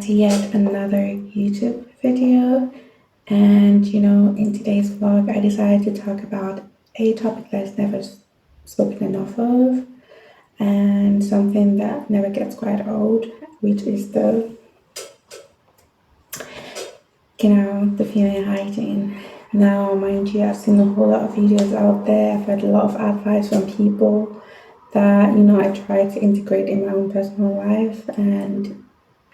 to yet another YouTube video. And in today's vlog, I decided to talk about a topic that's never spoken enough of and something that never gets quite old, which is the female hygiene. Now, mind you, I've seen a whole lot of videos out there. I've heard a lot of advice from people that, I try to integrate in my own personal life. And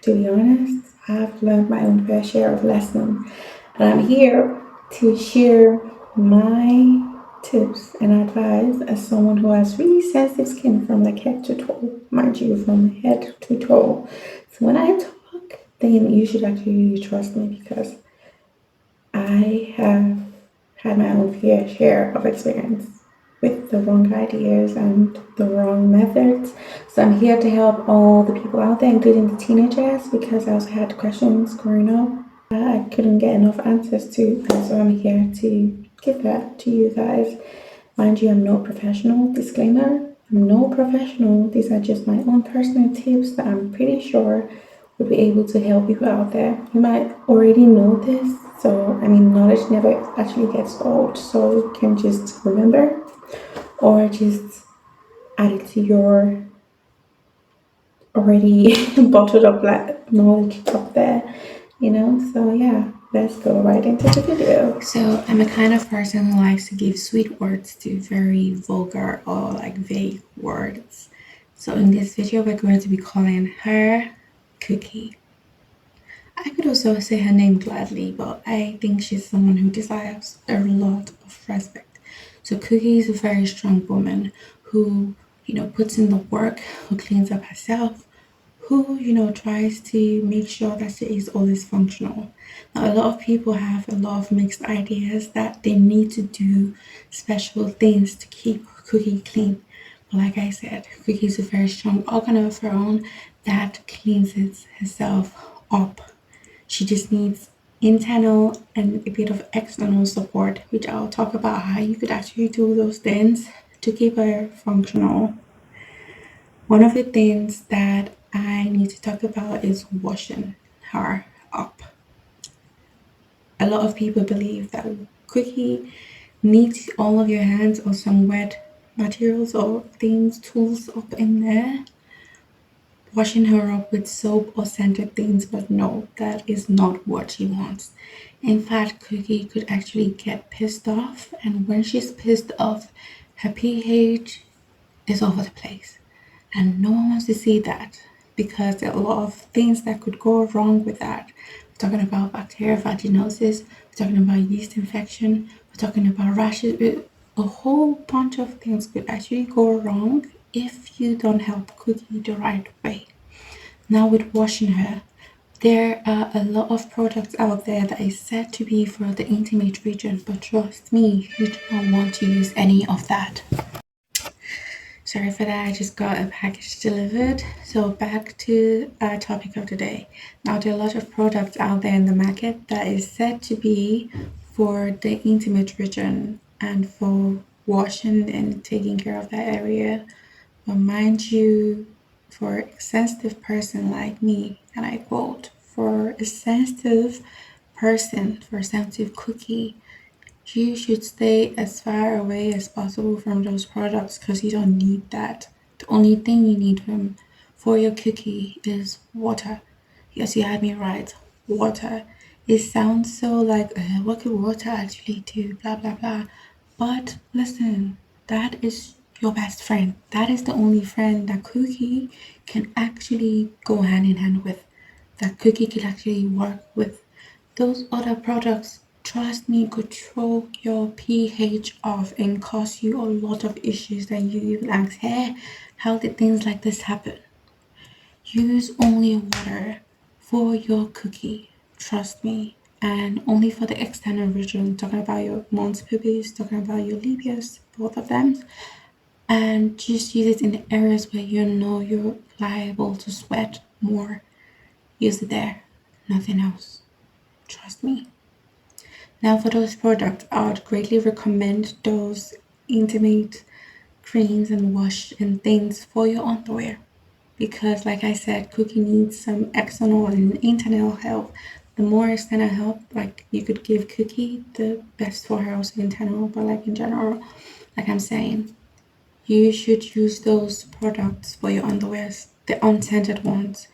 to be honest, I've learned my own fair share of lessons. And I'm here to share my tips and advice as someone who has really sensitive skin from like head to toe, mind you, from head to toe. So when I talk, then you should actually really trust me because I have had my own fair share of experience with the wrong ideas and the wrong methods. So I'm here to help all the people out there, including the teenagers, because I also had questions growing up that I couldn't get enough answers to. And so I'm here to give that to you guys. Mind you, I'm no professional. Disclaimer, I'm no professional. These are just my own personal tips that I'm pretty sure would be able to help people out there. You might already know this, so knowledge never actually gets old, so you can just remember or just add it to your already bottled up knowledge up there, so yeah, let's go right into the video. So I'm a kind of person who likes to give sweet words to very vulgar or like vague words. So in this video we're going to be calling her Cookie. I could also say her name gladly, but I think she's someone who deserves a lot of respect. So Cookie is a very strong woman who, puts in the work, who cleans up herself, who, tries to make sure that she is always functional. Now, a lot of people have a lot of mixed ideas that they need to do special things to keep Cookie clean. But like I said, Cookie is a very strong organ of her own that cleans herself up. She just needs internal and a bit of external support, which I'll talk about how you could actually do those things to keep her functional. One of the things that I need to talk about is washing her up. A lot of people believe that Cookie needs all of your hands or some wet materials or things, tools up in there, washing her up with soap or scented things, but no, that is not what she wants. In fact, Cookie could actually get pissed off, and when she's pissed off, her pH is over the place. And no one wants to see that because there are a lot of things that could go wrong with that. We're talking about bacterial vaginosis, we're talking about yeast infection, we're talking about rashes. A whole bunch of things could actually go wrong if you don't help Cookie the right way. Now with washing her, there are a lot of products out there that is said to be for the intimate region, but trust me, you do not want to use any of that. Sorry for that, I just got a package delivered. So back to our topic of the day. Now there are a lot of products out there in the market that is said to be for the intimate region and for washing and taking care of that area. But mind you, for a sensitive person like me, and I quote, for a sensitive person, for a sensitive Cookie, you should stay as far away as possible from those products because you don't need that. The only thing you need for your Cookie is water. Yes, you had me right. Water. It sounds so like, what could water actually do? Blah, blah, blah. But listen, that is your best friend. That is the only friend that Cookie can actually go hand in hand with. That Cookie can actually work with. Those other products, trust me, could throw your pH off and cause you a lot of issues that you even ask, hey, how did things like this happen? Use only water for your Cookie, trust me, and only for the external region, talking about your mons pubis, talking about your labius, both of them, and just use it in the areas where you know you're liable to sweat more. Use it there, nothing else. Trust me. Now for those products, I would greatly recommend those intimate creams and wash and things for your underwear because, like I said, cookie needs some external and internal help. The more external help, like you could give cookie, the best for her also internal. But like in general, like I'm saying, you should use those products for your underwears, the unscented ones.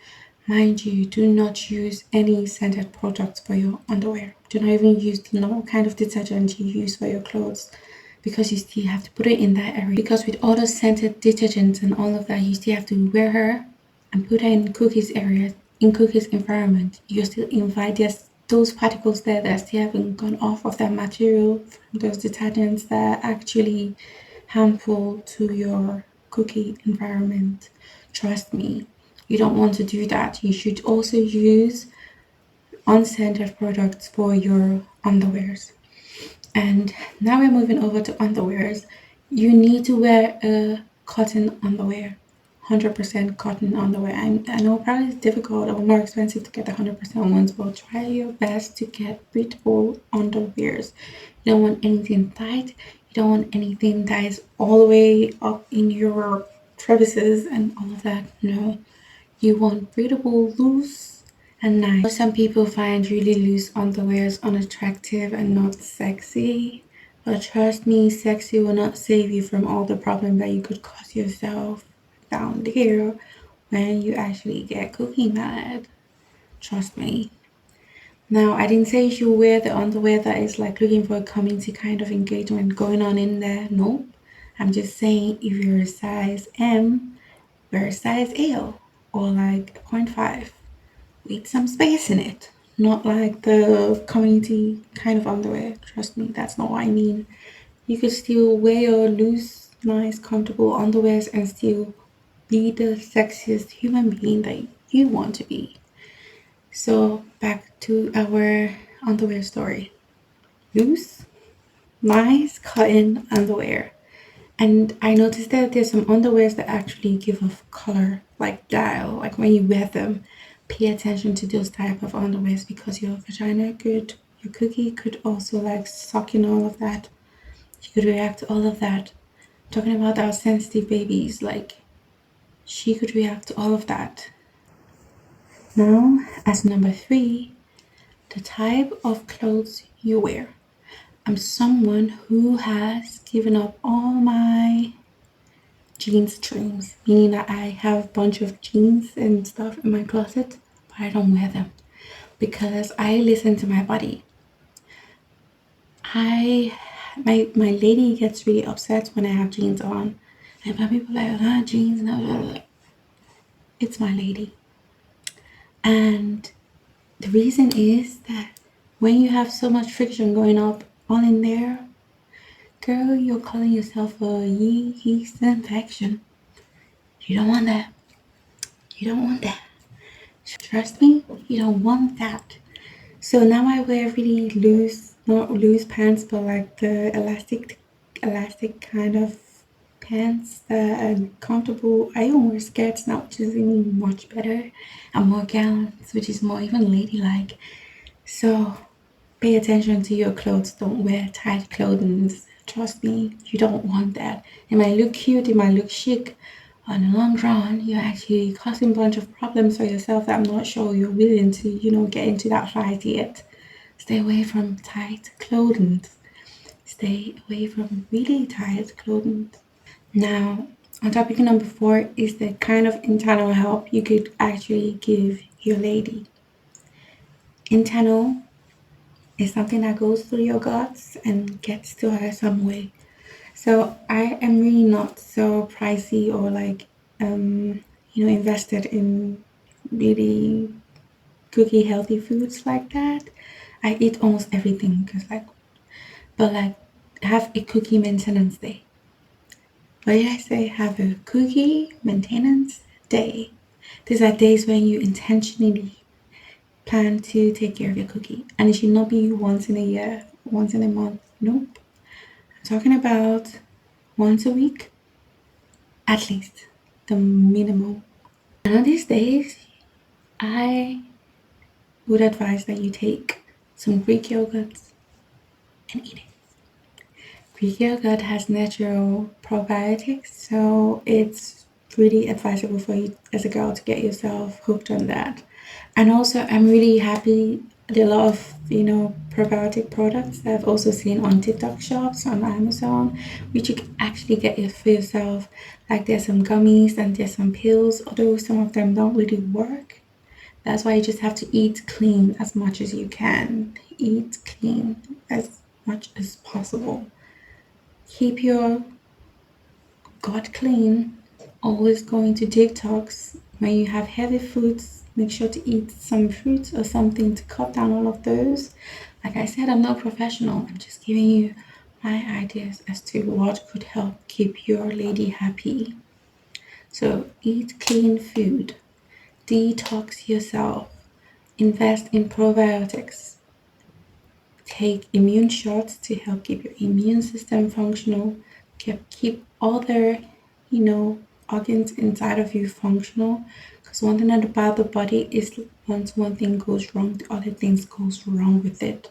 Mind you, do not use any scented products for your underwear. Do not even use the normal kind of detergent you use for your clothes, because you still have to put it in that area. Because with all those scented detergents and all of that, you still have to wear her and put her in Cookie's area, in Cookie's environment. You still invite those particles there that still haven't gone off of that material from those detergents that are actually harmful to your Cookie environment. Trust me, you don't want to do that. You should also use unscented products for your underwears. And now we're moving over to underwears. You need to wear a cotton underwear, 100% cotton underwear. I know probably it's difficult or more expensive to get the 100% ones, but try your best to get breathable underwears. You don't want anything tight. You don't want anything that is all the way up in your crevices and all of that. No, you want breathable, loose, and nice. Some people find really loose underwears unattractive and not sexy. But trust me, sexy will not save you from all the problem that you could cause yourself down there when you actually get cookie mad. Trust me. Now, I didn't say you should wear the underwear that is like looking for a community kind of engagement going on in there. Nope. I'm just saying if you're a size M, wear a size L or like a 0.5 with some space in it. Not like the community kind of underwear. Trust me, that's not what I mean. You could still wear your loose, nice, comfortable underwears and still be the sexiest human being that you want to be. So back to our underwear story. Loose, nice cotton underwear. And I noticed that there's some underwears that actually give off color, like dial, like when you wear them. Pay attention to those type of underwears because your vagina could, your cookie could also like suck in all of that. She could react to all of that. Talking about our sensitive babies, like she could react to all of that. Now, as number three, the type of clothes you wear. I'm someone who has given up all my jeans dreams, meaning that I have a bunch of jeans and stuff in my closet, but I don't wear them because I listen to my body. My lady gets really upset when I have jeans on, and my people are like, ah, jeans, no, it's my lady. And the reason is that when you have so much friction going up all in there, girl, you're calling yourself a yeast infection. You don't want that. You don't want that. Trust me, you don't want that. So now I wear really loose, not loose pants, but like the elastic kind of pants that are comfortable. I even wear skirts now, which is even much better, and more gowns, which is more even ladylike. So pay attention to your clothes. Don't wear tight clothing. Trust me, you don't want that. It might look cute, it might look chic. On the long run, you're actually causing a bunch of problems for yourself that I'm not sure you're willing to, get into that fight yet. Stay away from tight clothing. Stay away from really tight clothing. Now, on topic number four is the kind of internal help you could actually give your lady. Internal is something that goes through your guts and gets to her some way. So I am really not so pricey or like invested in really cookie healthy foods like that. I eat almost everything because but like have a cookie maintenance day. What did I say? Have a cookie maintenance day. These are days when you intentionally plan to take care of your cookie, and it should not be once in a year, once in a month. Nope. I'm talking about once a week, at least, the minimum. And on these days, I would advise that you take some Greek yogurt and eat it. Greek yogurt has natural probiotics, so it's really advisable for you as a girl to get yourself hooked on that. And also, I'm really happy there are a lot of, probiotic products that I've also seen on TikTok shops on Amazon, which you can actually get it for yourself. Like there's some gummies and there's some pills, although some of them don't really work. That's why you just have to eat clean as much as you can. Eat clean as much as possible. Keep your gut clean. Always going to detox. When you have heavy foods, make sure to eat some fruits or something to cut down all of those. Like I said, I'm not professional. I'm just giving you my ideas as to what could help keep your lady happy. So eat clean food. Detox yourself. Invest in probiotics. Take immune shots to help keep your immune system functional. Keep all the, organs inside of you functional. Because one thing about the body is once one thing goes wrong, the other things goes wrong with it.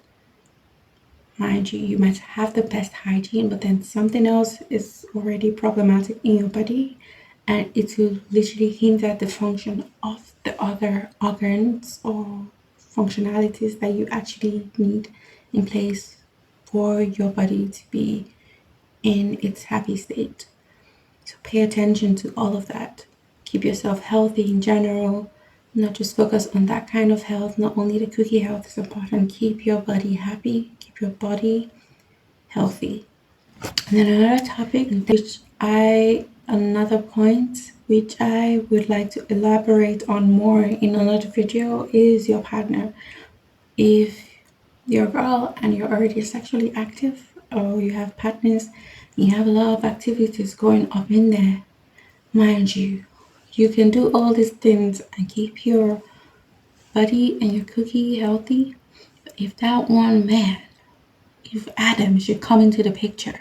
Mind you, you might have the best hygiene, but then something else is already problematic in your body, and it will literally hinder the function of the other organs or functionalities that you actually need in place for your body to be in its happy state. So pay attention to all of that. Keep yourself healthy in general, not just focus on that kind of health. Not only the cookie health is important, keep your body happy, keep your body healthy. And then another point which I would like to elaborate on more in another video is your partner. If you're a girl and you're already sexually active, or you have partners, you have a lot of activities going up in there, mind you, you can do all these things and keep your body and your cookie healthy. But if that one man, if Adam should come into the picture,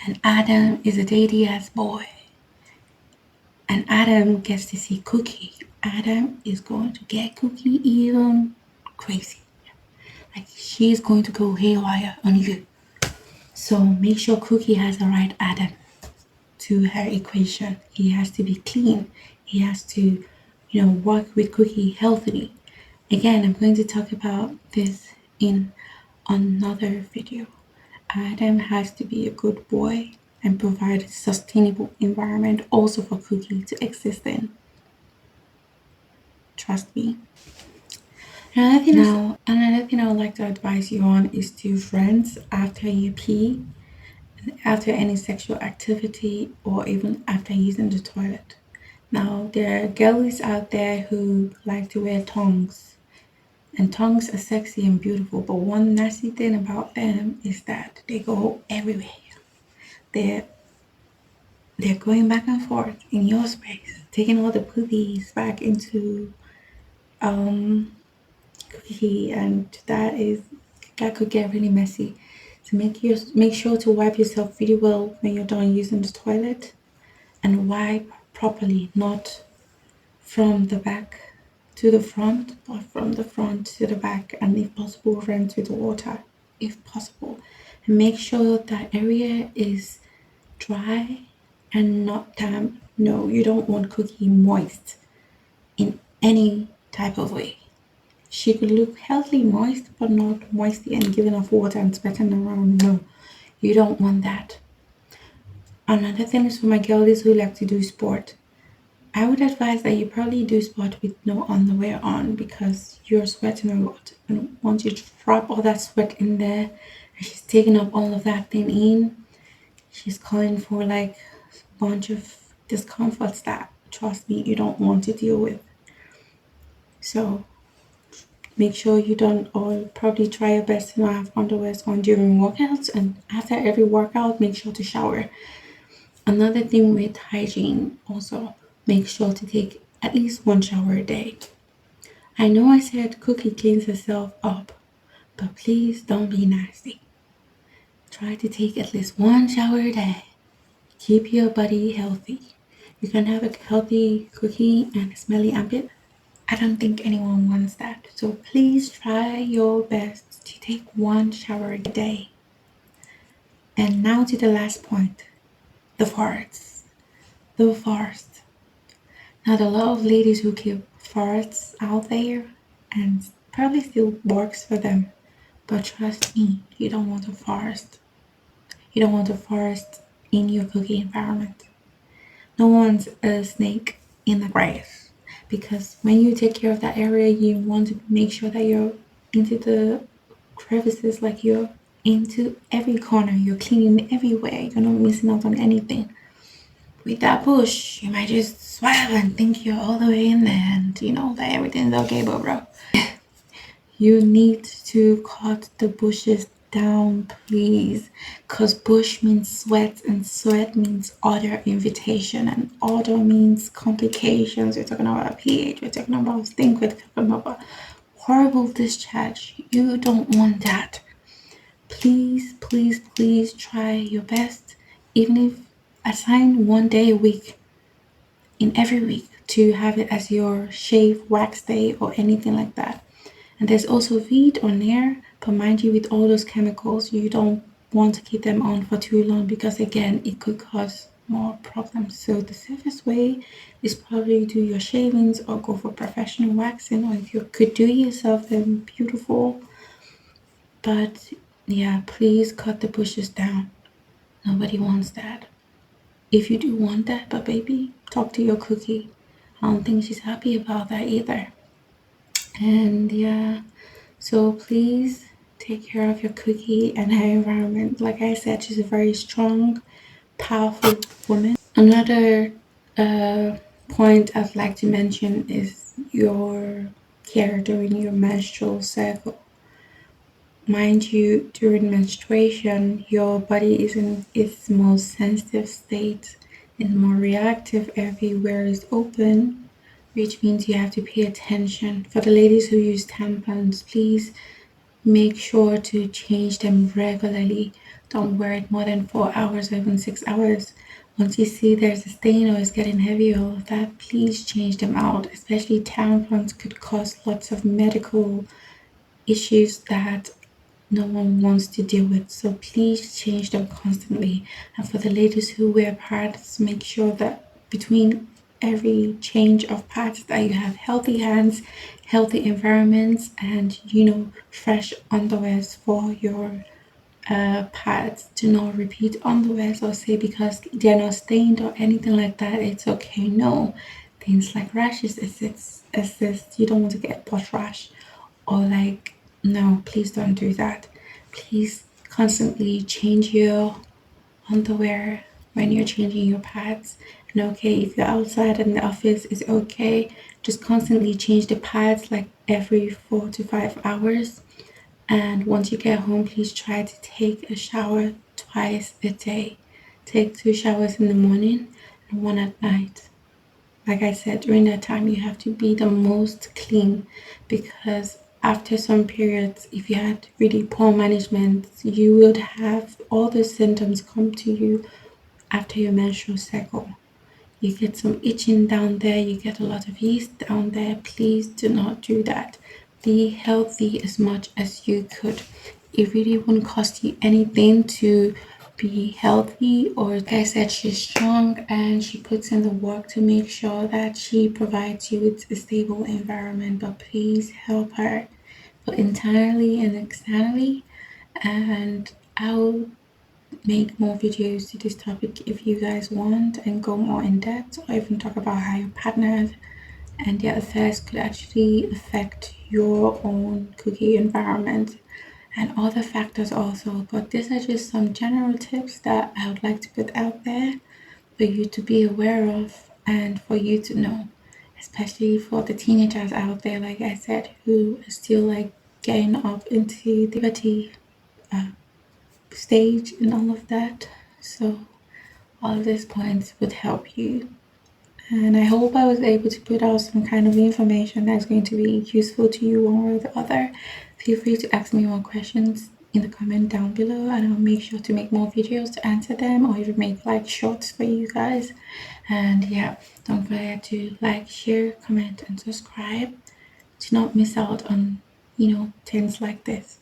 and Adam is a daddy ass boy, and Adam gets to see Cookie, Adam is going to get Cookie even crazy. Like she's going to go haywire on you. So make sure Cookie has the right Adam to her equation. He has to be clean. He has to, work with Cookie healthily. Again, I'm going to talk about this in another video. Adam has to be a good boy and provide a sustainable environment also for Cookie to exist in. Trust me. Another thing I would like to advise you on is to rinse after you pee, after any sexual activity, or even after using the toilet. Now, there are girls out there who like to wear tongs, and tongues are sexy and beautiful, but one nasty thing about them is that they go everywhere. They're they're going back and forth in your space, taking all the poopies back into cookie, and that could get really messy. So make sure to wipe yourself really well when you're done using the toilet, and wipe properly, not from the back to the front, but from the front to the back, and if possible, rinse with water, if possible. And make sure that area is dry and not damp. No, you don't want Cookie moist in any type of way. She could look healthy moist, but not moisty and giving off water and sweating around. No, you don't want that. Another thing is for my girlies who like to do sport. I would advise that you probably do sport with no underwear on because you're sweating a lot. And once you drop all that sweat in there and she's taking up all of that thing in, she's calling for like a bunch of discomforts that, trust me, you don't want to deal with. So make sure you don't, or probably try your best to not have underwears on during workouts. And after every workout, make sure to shower. Another thing with hygiene, also make sure to take at least one shower a day. I know I said Cookie cleans herself up, but please don't be nasty. Try to take at least one shower a day. Keep your body healthy. You can have a healthy Cookie and a smelly armpit. I don't think anyone wants that. So please try your best to take one shower a day. And now to the last point, the farts. The farts. Now, there are a lot of ladies who keep forests out there and probably still works for them. But trust me, you don't want a forest. You don't want a forest in your cooking environment. No one's a snake in the grass. Because when you take care of that area, you want to make sure that you're into the crevices, like you're into every corner, you're cleaning everywhere, you're not missing out on anything. With that bush, you might just swab and think you're all the way in there and you know that everything's okay, but bro, you need to cut the bushes down, please. Because bush means sweat, and sweat means order, invitation, and order means complications. We're talking about pH, we're talking about stink, we're talking about horrible discharge. You don't want that. Please, please, please try your best, even if assign one day a week in every week to have it as your shave wax day or anything like that. And there's also weed on there, but mind you, with all those chemicals, you don't want to keep them on for too long because again, it could cause more problems. So the safest way is probably do your shavings or go for professional waxing, or if you could do it yourself, then beautiful. But yeah, please cut the bushes down. Nobody wants that. If you do want that, but baby, talk to your cookie. I don't think she's happy about that either. And yeah, so please take care of your cookie and her environment. Like I said, she's a very strong, powerful woman. Another point I'd like to mention is your care during your menstrual cycle. Mind you, during menstruation, your body is in its most sensitive state and more reactive. Everywhere is open, which means you have to pay attention. For the ladies who use tampons, please make sure to change them regularly. Don't wear it more than 4 hours or even 6 hours. Once you see there's a stain or it's getting heavy or all of that, please change them out. Especially tampons could cause lots of medical issues that no one wants to deal with. So please change them constantly. And for the ladies who wear pads, make sure that between every change of pads that you have healthy hands, healthy environments, and fresh underwears for your pads. Do not repeat underwears or say because they're not stained or anything like that, it's okay. No, things like rashes assist. You don't want to get butt rash or like, no, please don't do that. Please constantly change your underwear when you're changing your pads. And okay, if you're outside in the office, it's okay. Just constantly change the pads like every 4 to 5 hours. And once you get home, please try to take a shower twice a day. Take 2 showers in the morning and one at night. Like I said, during that time, you have to be the most clean because after some periods, if you had really poor management, you would have all the symptoms come to you after your menstrual cycle. You get some itching down there, you get a lot of yeast down there. Please do not do that. Be healthy as much as you could. It really wouldn't cost you anything to be healthy, or like I said, she's strong and she puts in the work to make sure that she provides you with a stable environment. But please help her, both internally and externally. And I'll make more videos to this topic if you guys want and go more in depth, or even talk about how your partners and their affairs could actually affect your own cookie environment and other factors also. But these are just some general tips that I would like to put out there for you to be aware of and for you to know, especially for the teenagers out there, like I said, who are still like getting up into the puberty stage and all of that. So all of these points would help you. And I hope I was able to put out some kind of information that's going to be useful to you one way or the other. Feel free to ask me more questions in the comment down below and I'll make sure to make more videos to answer them or even make like shorts for you guys. And yeah, don't forget to like, share, comment and subscribe to not miss out on, things like this.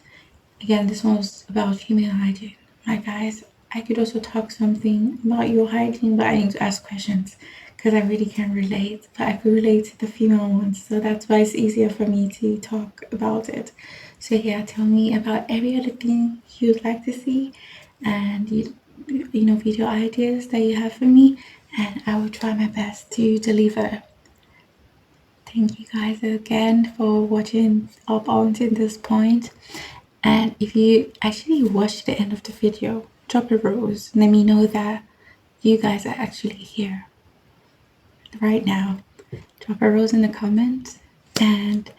Again, this one was about female hygiene. My guys, I could also talk something about your hygiene, but I need to ask questions because I really can't relate, but I could relate to the female ones, so that's why it's easier for me to talk about it. So yeah, tell me about every other thing you'd like to see, and video ideas that you have for me, and I will try my best to deliver. Thank you guys again for watching up until this point. And if you actually watched the end of the video, drop a rose. Let me know that you guys are actually here right now. Drop a rose in the comments, and